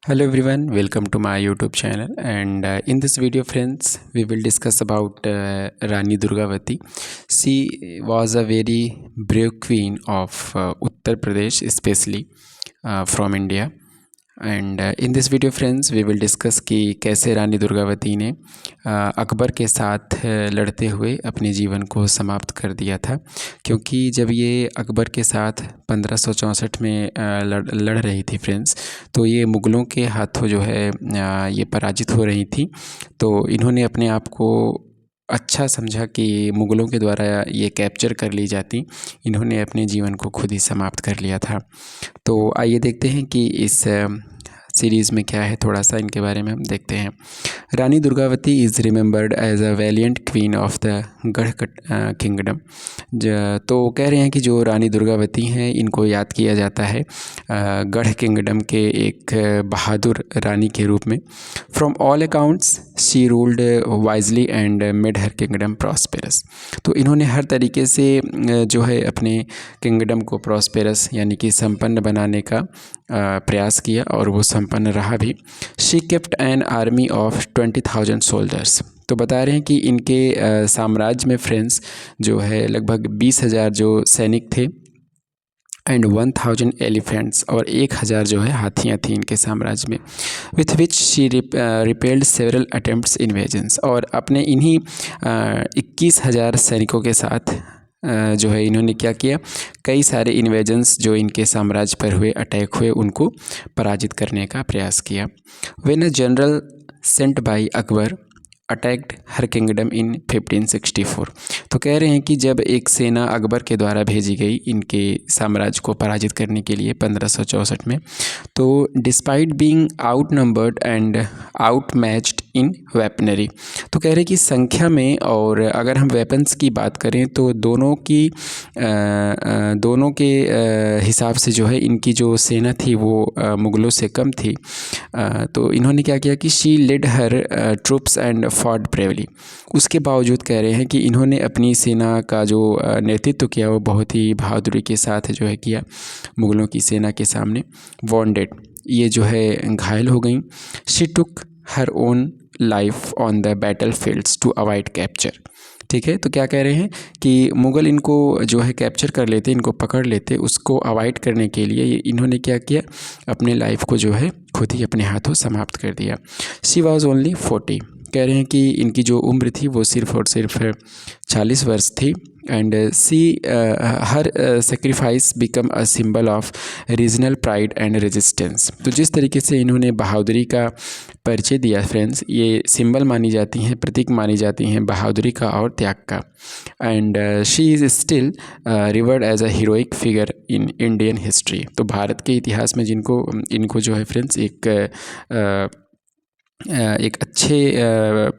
Hello everyone, welcome to my YouTube channel. And in this video, friends, we will discuss about Rani Durgavati. She was a very brave queen of Uttar Pradesh, especially from India. And in this video friends we will discuss कि कैसे रानी दुर्गावती ने अकबर के साथ लड़ते हुए अपने जीवन को समाप्त कर दिया था। क्योंकि जब ये अकबर के साथ 1564 में लड़ रही थी फ्रेंड्स, तो ये मुग़लों के हाथों जो है ये पराजित हो रही थी। तो इन्होंने अपने आप को अच्छा समझा कि मुग़लों के द्वारा ये कैप्चर कर ली जाती। इन्होंने अपने जीवन को खुद ही समाप्त कर लिया था। तो आइए देखते हैं कि इस सीरीज़ में क्या है, थोड़ा सा इनके बारे में हम देखते हैं। Rani Durgavati is remembered as a valiant queen of the Garh kingdom. तो कह रहे हैं कि जो रानी दुर्गावती हैं इनको याद किया जाता है गढ़ किंगडम के एक बहादुर रानी के रूप में। From all accounts she ruled wisely and made her kingdom prosperous. तो इन्होंने हर तरीके से जो है अपने किंगडम को प्रॉस्पेरस यानी कि संपन्न बनाने का प्रयास किया, और वो संपन्न रहा भी। She kept an army of 20,000 soldiers. तो बता रहे हैं कि इनके साम्राज्य में फ्रेंड्स जो है लगभग 20,000 जो सैनिक थे एंड 1,000 एलिफेंट्स, और 1,000 जो है हाथियाँ थी इनके साम्राज्य में। With which she repelled several attempts invasions. और अपने इन्हीं 21,000 सैनिकों के साथ जो है इन्होंने क्या किया, कई सारे इन्वेजन्स जो इनके साम्राज्य पर हुए, अटैक हुए, उनको पराजित करने का प्रयास किया। When a general sent by Akbar attacked her kingdom in 1564। तो कह रहे हैं कि जब एक सेना अकबर के द्वारा भेजी गई इनके साम्राज्य को पराजित करने के लिए 1564 में, तो despite being out numbered and out matched in weaponry. तो कह रहे हैं कि संख्या में, और अगर हम वेपन्स की बात करें तो दोनों के हिसाब से जो है इनकी जो सेना थी वो मुग़लों से कम थी। तो इन्होंने क्या किया कि she led her troops and fought bravely. उसके बावजूद कह रहे हैं कि इन्होंने अपनी सेना का जो नेतृत्व किया वो बहुत ही बहादुरी के साथ जो है किया मुग़लों की सेना के सामने। वॉन्डेड, ये जो है घायल हो गई। She took her own life on the battle fields to avoid capture. ठीक है, तो क्या कह रहे हैं कि मुग़ल इनको जो है कैप्चर कर लेते, इनको पकड़ लेते, उसको अवॉइड करने के लिए इन्होंने क्या किया, अपने लाइफ को जो है खुद ही अपने हाथों समाप्त कर दिया। She was only 40। कह रहे हैं कि इनकी जो उम्र थी वो सिर्फ और सिर्फ 40 वर्ष थी। And see her sacrifice become a symbol of regional pride and resistance. तो जिस तरीके से इन्होंने बहादुरी का परिचय दिया फ्रेंड्स, ये सिंबल मानी जाती हैं, प्रतीक मानी जाती हैं बहादुरी का और त्याग का। And she is still revered as a heroic figure in Indian history. तो भारत के इतिहास में इनको जो है फ्रेंड्स एक अच्छे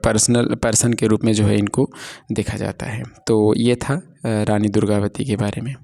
पर्सन के रूप में जो है इनको देखा जाता है। तो ये था रानी दुर्गावती के बारे में।